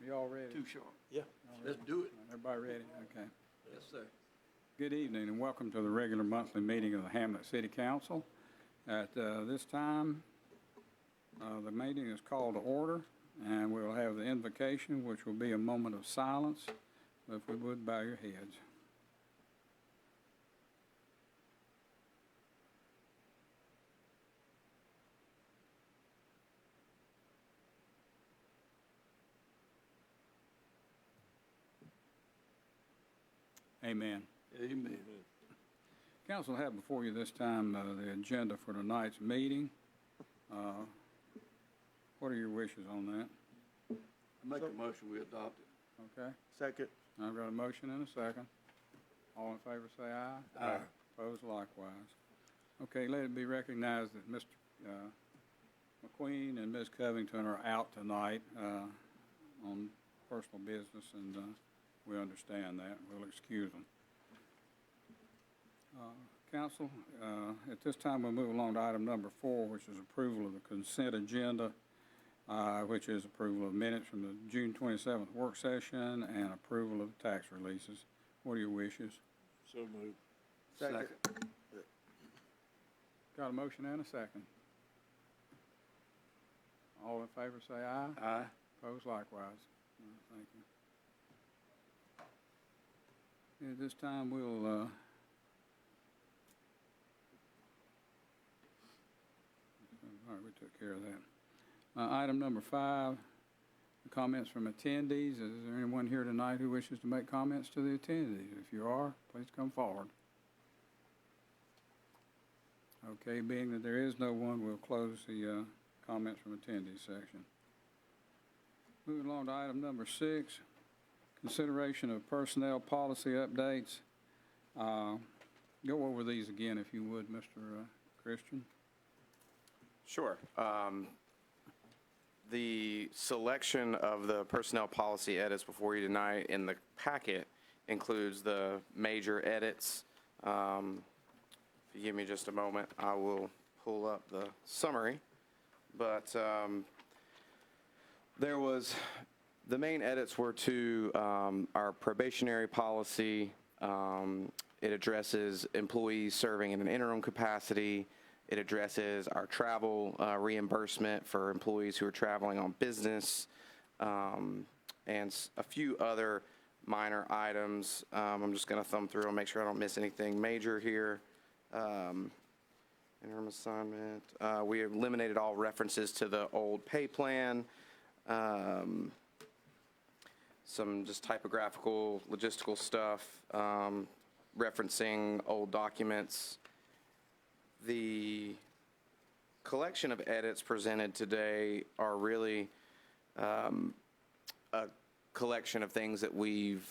You all ready? Too short. Yeah. Let's do it. Everybody ready? Okay. Yes, sir. Good evening and welcome to the regular monthly meeting of the Hamlet City Council. At this time, the meeting is called to order, and we'll have the invocation, which will be a moment of silence. If we would, bow your heads. Amen. Amen. Council have before you this time the agenda for tonight's meeting. What are your wishes on that? I make a motion, we adopt it. Okay, Second. I've got a motion and a second. All in favor say aye. Aye. Opposed likewise. Okay, let it be recognized that Mr. McQueen and Ms. Covington are out tonight on personal business, and we understand that. We'll excuse them. Council, at this time we'll move along to item number 4, which is approval of the consent agenda, which is approval of minutes from the June 27th work session and approval of tax releases. What are your wishes? So moved. Second. Got a motion and a second. All in favor say aye. Aye. Opposed likewise. Thank you. At this time, we'll, all right, we took care of that. Item number 5, comments from attendees. Is there anyone here tonight who wishes to make comments to the attendees? If you are, please come forward. Okay, being that there is no one, we'll close the comments from attendees section. Moving along to item number 6, consideration of personnel policy updates. Go over these again, if you would, Mr. Christian. Sure. The selection of the personnel policy edits before you tonight in the packet includes the major edits. If you give me just a moment, I will pull up the summary. But there was, the main edits were to our probationary policy. It addresses employees serving in an interim capacity. It addresses our travel reimbursement for employees who are traveling on business, and a few other minor items. I'm just going to thumb through and make sure I don't miss anything major here. Interim assignment. We eliminated all references to the old pay plan. Some just typographical, logistical stuff, referencing old documents. The collection of edits presented today are really a collection of things that we've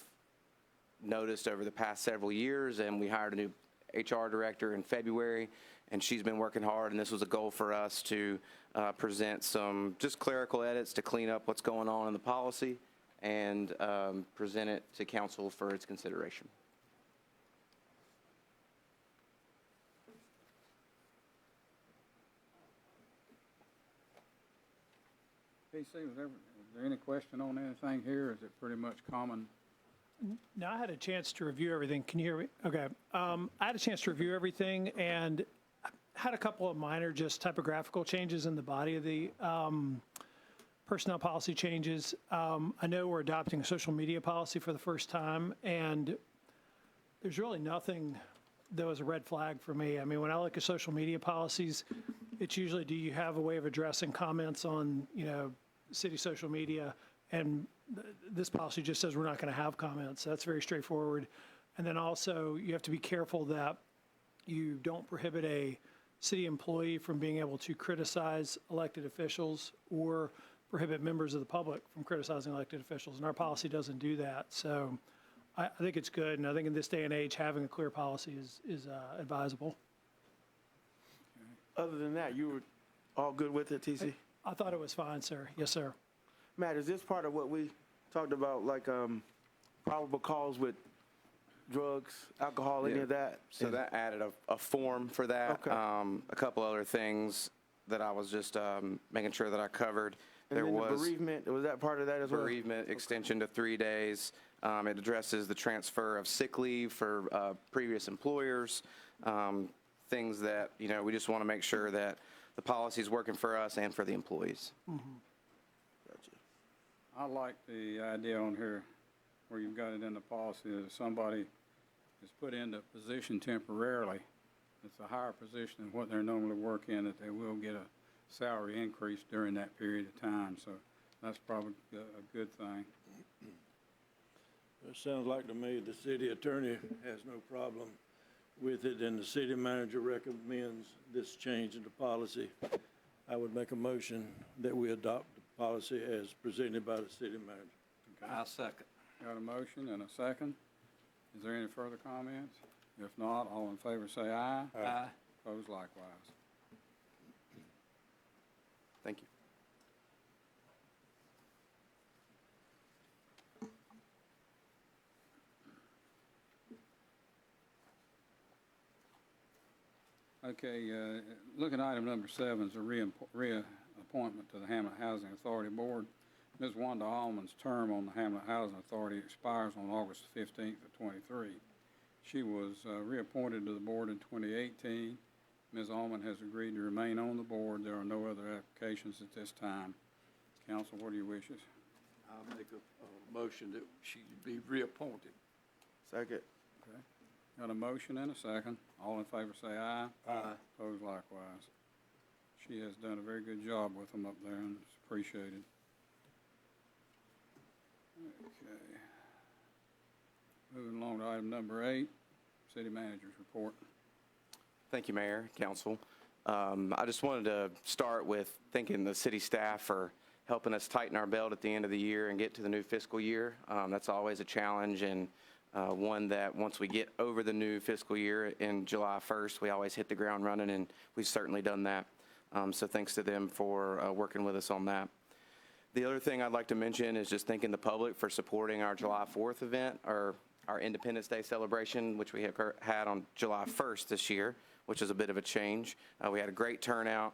noticed over the past several years, and we hired a new HR director in February, and she's been working hard, and this was a goal for us to present some just clerical edits to clean up what's going on in the policy and present it to council for its consideration. PC, is there any question on anything here? Is it pretty much common? No, I had a chance to review everything. Can you hear me? Okay. I had a chance to review everything and had a couple of minor just typographical changes in the body of the personnel policy changes. I know we're adopting a social media policy for the first time, and there's really nothing that was a red flag for me. I mean, when I look at social media policies, it's usually, do you have a way of addressing comments on, city social media? And this policy just says we're not going to have comments. That's very straightforward. And then also, you have to be careful that you don't prohibit a city employee from being able to criticize elected officials or prohibit members of the public from criticizing elected officials. And our policy doesn't do that. So I think it's good. And I think in this day and age, having a clear policy is advisable. Other than that, you were all good with it, TC? I thought it was fine, sir. Yes, sir. Matt, is this part of what we talked about, like probable cause with drugs, alcohol, any of that? So that added a form for that. Okay. A couple other things that I was just making sure that I covered. And There then the was bereavement, was that part of that as well? bereavement extension to 3 days. It addresses the transfer of sick leave for previous employers, things that, you know, we just want to make sure that the policy is working for us and for the employees. Gotcha. I like the idea on here where you've got it in the policy that if somebody is put into a position temporarily, it's a higher position than what they're normally working, that they will get a salary increase during that period of time. So that's probably a good thing. It sounds like to me the city attorney has no problem with it, and the city manager recommends this change in the policy. I would make a motion that we adopt the policy as presented by the city manager. I'll second. Got a motion and a second. Is there any further comments? If not, all in favor say aye. Aye. Opposed likewise. Thank you. Okay, looking at item number 7 is a reappointment to the Hamlet Housing Authority Board. Ms. Wanda Allman's term on the Hamlet Housing Authority expires on August 15th of '23. She was reappointed to the board in 2018. Ms. Allman has agreed to remain on the board. There are no other applications at this time. Council, what are your wishes? I'll make a motion that she be reappointed. Second. Okay. Got a motion and a second. All in favor say aye. Aye. Opposed likewise. She has done a very good job with them up there, and it's appreciated. Okay. Moving along to item number 8, city manager's report. Thank you, Mayor, Council. I just wanted to start with thanking the city staff for helping us tighten our belt at the end of the year and get to the new fiscal year. That's always a challenge, and one that once we get over the new fiscal year in July 1st, we always hit the ground running, and we've certainly done that. So thanks to them for working with us on that. The other thing I'd like to mention is just thanking the public for supporting our July 4th event, or our Independence Day celebration, which we have had on July 1st this year, which is a bit of a change. We had a great turnout,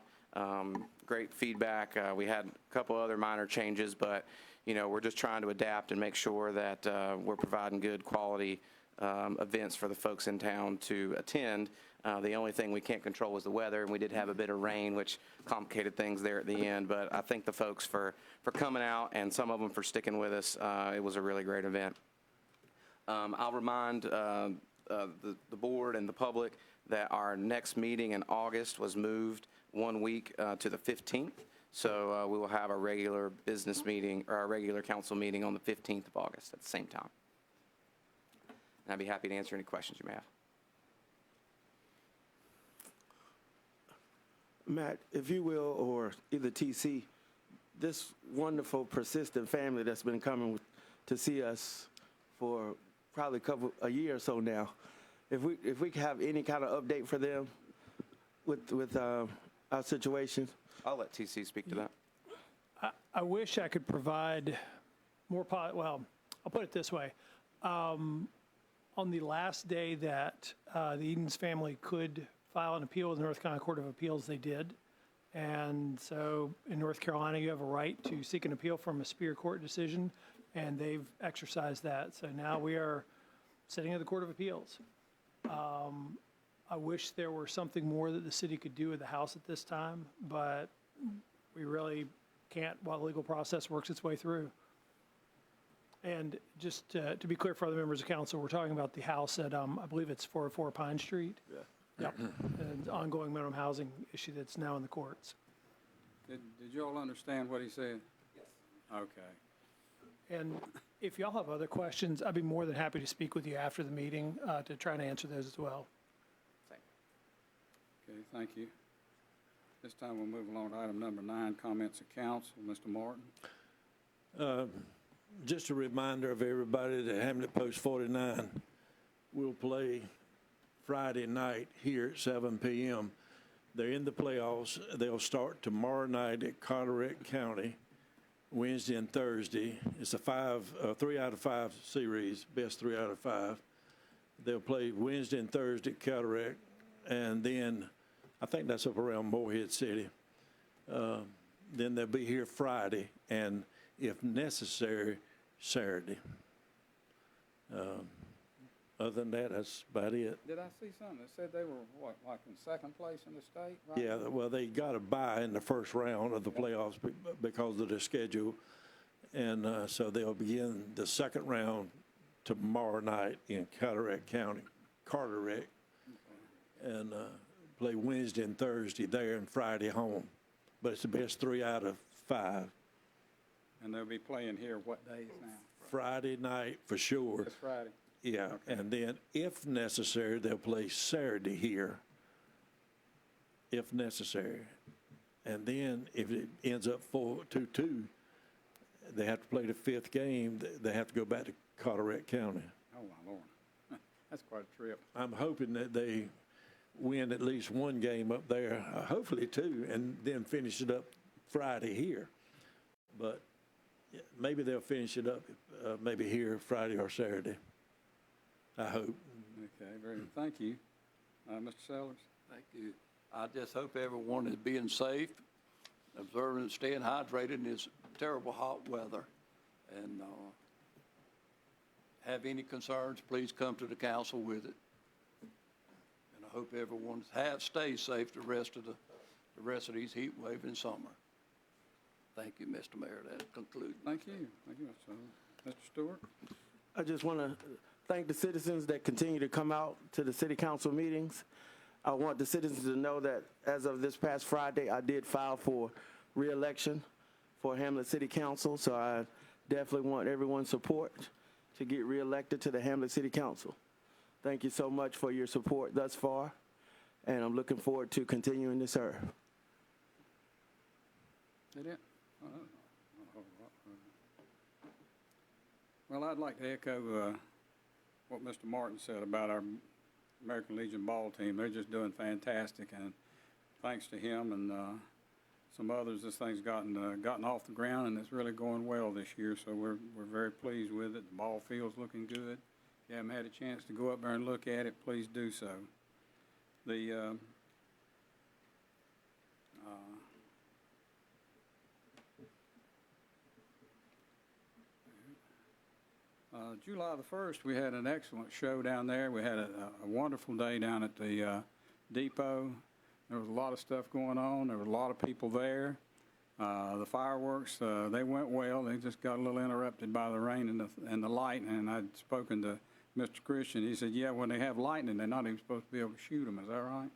great feedback. We had a couple other minor changes, but you know, we're just trying to adapt and make sure that we're providing good quality events for the folks in town to attend. The only thing we can't control is the weather, and we did have a bit of rain, which complicated things there at the end. But I thank the folks for coming out, and some of them for sticking with us. It was a really great event. I'll remind the board and the public that our next meeting in August was moved 1 week to the 15th. So we will have our regular business meeting, or our regular council meeting, on the 15th of August at the same time. And I'd be happy to answer any questions you may have. Matt, if you will, or either TC, this wonderful, persistent family that's been coming to see us for probably a year or so now, if we could have any kind of update for them with our situation. I'll let TC speak to that. I wish I could provide more, well, I'll put it this way. On the last day that the Edens family could file an appeal with the North Carolina Court of Appeals, they did. And so in North Carolina, you have a right to seek an appeal from a superior court decision, and they've exercised that. So now we are sitting at the Court of Appeals. I wish there were something more that the city could do with the house at this time, but we really can't while the legal process works its way through. And just to be clear for other members of council, we're talking about the house at, I believe it's 404 Pine Street. Yeah. Yep, an ongoing minimum housing issue that's now in the courts. Did you all understand what he said? Yes. Okay. And if y'all have other questions, I'd be more than happy to speak with you after the meeting to try and answer those as well. Okay, thank you. This time we'll move along to item number 9, comments of council. Mr. Martin. Just a reminder of everybody that Hamlet Post 49 will play Friday night here at 7 p.m. They're in the playoffs. They'll start tomorrow night at Carteret County, Wednesday and Thursday. It's a 3 out of 5 series, best 3 out of 5. They'll play Wednesday and Thursday at Carteret, and then I think that's up around Morehead City. then they'll be here Friday, and if necessary, Saturday. Other than that, that's about it. Did I see something that said they were, what, like in second place in the state? Right? Yeah, well, they got a bye in the first round of the playoffs because of their schedule. And so they'll begin the second round tomorrow night in Carteret County, Carteret, and play Wednesday and Thursday there and Friday home. But it's the best 3 out of 5. And they'll be playing here what days now? Friday night for sure. This Friday? Yeah, and then if necessary, they'll play Saturday here, if necessary. And then if it ends up 4-2, they have to play the 5th game. They have to go back to Carteret County. Oh, my Lord. That's quite a trip. I'm hoping that they win at least one game up there, hopefully 2, and then finish it up Friday here. But maybe they'll finish it up maybe here Friday or Saturday. I hope. Okay, very, thank you. Mr. Sellers? Thank you. I just hope everyone is being safe, observing and staying hydrated in this terrible hot weather. And have any concerns, please come to the council with it. And I hope everyone stays safe the rest of these heat waves in summer. Thank you, Mr. Mayor. That concludes. Thank you. Thank you, Mr. Sellers. Mr. Stewart? I just want to thank the citizens that continue to come out to the city council meetings. I want the citizens to know that as of this past Friday, I did file for re-election for Hamlet City Council, so I definitely want everyone's support to get re-elected to the Hamlet City Council. Thank you so much for your support thus far, and I'm looking forward to continuing to serve. Did it? Well, I'd like to echo what Mr. Martin said about our American Legion ball team. They're just doing fantastic, and thanks to him and some others, this thing's gotten off the ground, and it's really going well this year. So we're very pleased with it. The ball field's looking good. If you haven't had a chance to go up there and look at it, please do so. The July the 1st, we had an excellent show down there. We had a wonderful day down at the depot. There was a lot of stuff going on. There were a lot of people there. The fireworks, they went well. They just got a little interrupted by the rain and the lightning. And I'd spoken to Mr. Christian. He said, yeah, when they have lightning, they're not even supposed to be able to shoot them. Is that right?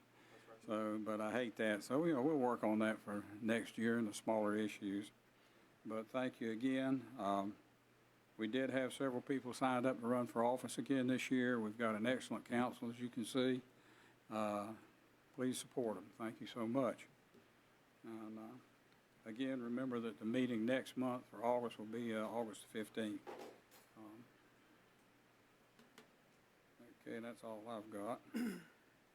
So, but I hate that. So, we'll work on that for next year and the smaller issues. But thank you again. We did have several people signed up to run for office again this year. We've got an excellent council, as you can see. Please support them. Thank you so much. And again, remember that the meeting next month for August will be August 15th. Okay, that's all I've got.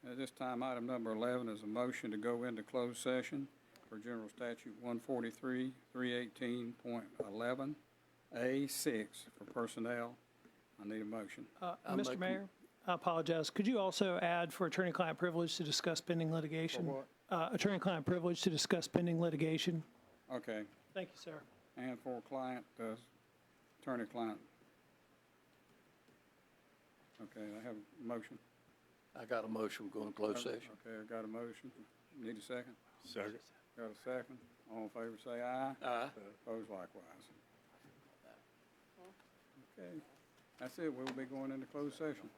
At this time, item number 11 is a motion to go into closed session for General Statute 143, 318.11. A6 for personnel. I need a motion. Mr. Mayor, I apologize. Could you also add for attorney-client privilege to discuss pending litigation? For what? Attorney-client privilege to discuss pending litigation. Okay. Thank you, sir. And for client, attorney-client. Okay, I have a motion. I got a motion, we're going to close session. Okay, I got a motion. Need a second? Second. Got a second. All in favor say aye. Aye. Opposed likewise. Okay, that's it. We'll be going into closed session.